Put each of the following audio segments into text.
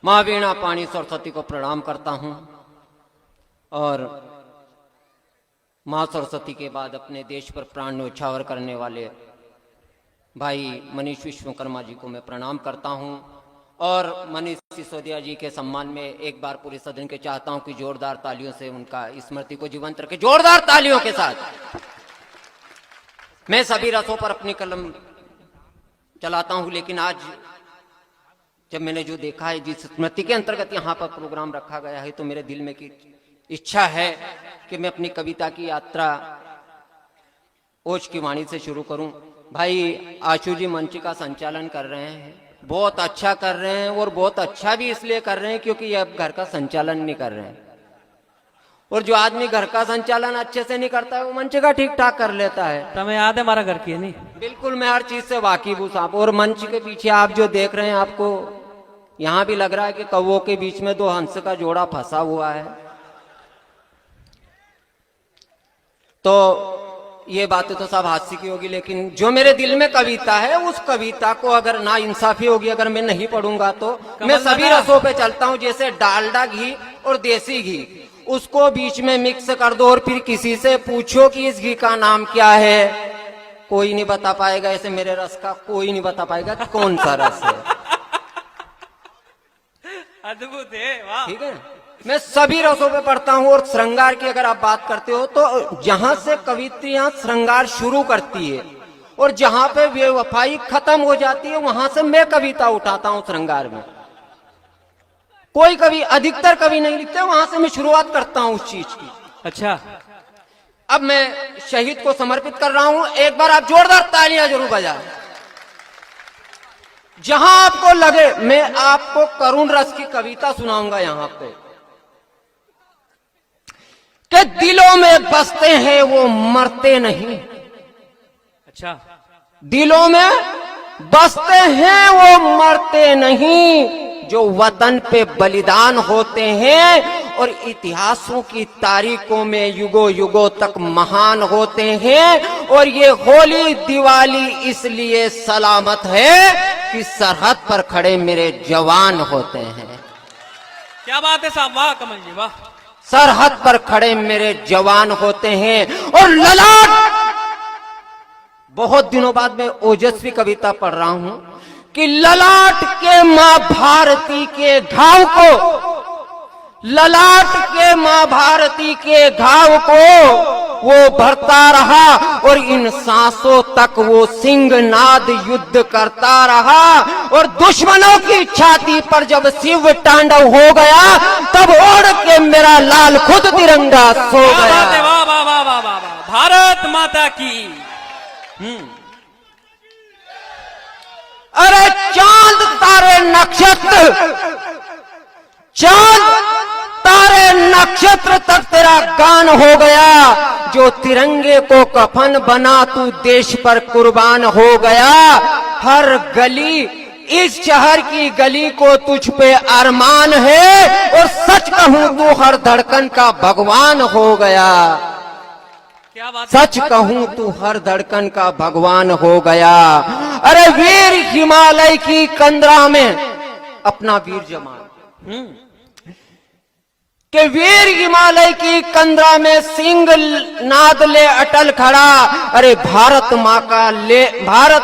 माँ वीणा पाणी सरस्वती को प्रणाम करता हूँ और माँ सरस्वती के बाद अपने देश पर प्राण न्यौछावर करने वाले भाई मनीष विश्वकर्मा जी को मैं प्रणाम करता हूँ और मनीष सिसोदिया जी के सम्मान में एक बार पूरे सदन के चाहता हूँ कि जोरदार तालियों से उनका स्मृति को जीवंत रखे। जोरदार तालियों के साथ मैं सभी रसों पर अपनी कलम चलाता हूँ, लेकिन आज जब मैंने जो देखा है, जिस स्मृति के अंतर्गत यहाँ पर प्रोग्राम रखा गया है, तो मेरे दिल में की इच्छा है कि मैं अपनी कविता की यात्रा ओज की वाणी से शुरू करूं। भाई आशु जी मंच का संचालन कर रहे हैं, बहुत अच्छा कर रहे हैं और बहुत अच्छा भी इसलिए कर रहे हैं क्योंकि ये अब घर का संचालन नहीं कर रहे हैं, और जो आदमी घर का संचालन अच्छे से नहीं करता है वो मंच का ठीक ठाक कर लेता है। तुम्हें याद है हमारा घर की है नहीं? बिल्कुल, मैं हर चीज से वाकिफ हूँ साहब। और मंच के पीछे आप जो देख रहे हैं, आपको यहाँ भी लग रहा है कि कौवों के बीच में दो हंस का जोड़ा फंसा हुआ है। तो ये बातें तो सब हास्य की होगी, लेकिन जो मेरे दिल में कविता है उस कविता को अगर ना इंसाफी होगी, अगर मैं नहीं पढ़ूंगा तो मैं सभी रसों पे चलता हूँ। जैसे डालडा घी और देसी घी, उसको बीच में मिक्स कर दो और फिर किसी से पूछो कि इस घी का नाम क्या है, कोई नहीं बता पाएगा। ऐसे मेरे रस का कोई नहीं बता पाएगा कि कौन सा रस है। अद्भुत है, वाह। ठीक है, मैं सभी रसों पे पढ़ता हूँ। और श्रृंगार की अगर आप बात करते हो तो जहां से कवित्रियां श्रृंगार शुरू करती है और जहां पे बेवफाई खत्म हो जाती है, वहां से मैं कविता उठाता हूँ श्रृंगार में। कोई कवि, अधिकतर कवि नहीं लिखते, वहां से मैं शुरुआत करता हूँ उस चीज की। अच्छा, अब मैं शहीद को समर्पित कर रहा हूं। एक बार आप जोरदार तालियां जरूर बजाएं। जहां आपको लगे, मैं आपको करुण रस की कविता सुनाऊंगा यहां पे, कि दिलों में बसते हैं वो मरते नहीं। अच्छा, दिलों में बसते हैं वो मरते नहीं, जो वतन पे बलिदान होते हैं और इतिहासों की तारीखों में युगों युगों तक महान होते हैं। और ये होली दिवाली इसलिए सलामत है कि सरहद पर खड़े मेरे जवान होते हैं। क्या बात है साहब, वाह कमल जी, वाह। सरहद पर खड़े मेरे जवान होते हैं। और ललाट, बहुत दिनों बाद मैं ओजस्वी कविता पढ़ रहा हूं कि ललाट के मां भारती के घाव को, ललाट के मां भारती के घाव को वो भरता रहा और इन सांसों तक वो सिंहनाद युद्ध करता रहा। और दुश्मनों की छाती पर जब शिव तांडव हो गया, तब ओढ़ के मेरा लाल खुद तिरंगा सो गया। वाह वाह वाह वाह वाह, भारत माता की। अरे चांद तारे नक्षत्र, चांद तारे नक्षत्र तक तेरा गान हो गया। जो तिरंगे को कफन बना तू देश पर कुर्बान हो गया। हर गली, इस शहर की गली को तुझ पे अरमान है। और सच कहूं तू हर धड़कन का भगवान हो गया। क्या बात, सच कहूं तू हर धड़कन का भगवान हो गया। अरे वीर हिमालय की कंदरा में अपना वीर जमान, कि वीर हिमालय की कंदरा में सिंह नाद ले अटल खड़ा। अरे भारत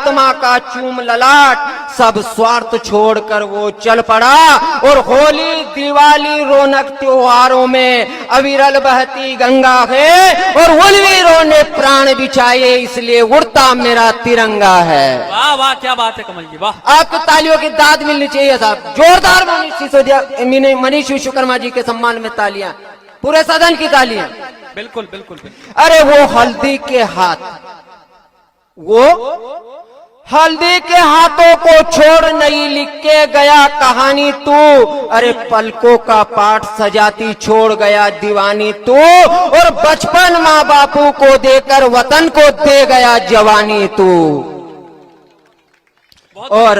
माँ का चूम ललाट, सब स्वार्थ छोड़कर वो चल पड़ा। और होली दिवाली रौनक त्योहारों में अविरल बहती गंगा है और उलवीरों ने प्राण बिछाए, इसलिए उड़ता मेरा तिरंगा है। वाह वाह, क्या बात है कमल जी, वाह। आपको तालियों की दाद मिलनी चाहिए साहब। जोरदार मनीष विश्वकर्मा जी के सम्मान में तालियां, पूरे सदन की तालियां। बिल्कुल बिल्कुल बिल्कुल। अरे वो हल्दी के हाथ, वो हल्दी के हाथों को छोड़ नहीं लिख के गया कहानी तू। अरे पलकों का पाठ सजाती छोड़ गया दीवानी तू। और बचपन माँ बापू को देकर वतन को दे गया जवानी तू। और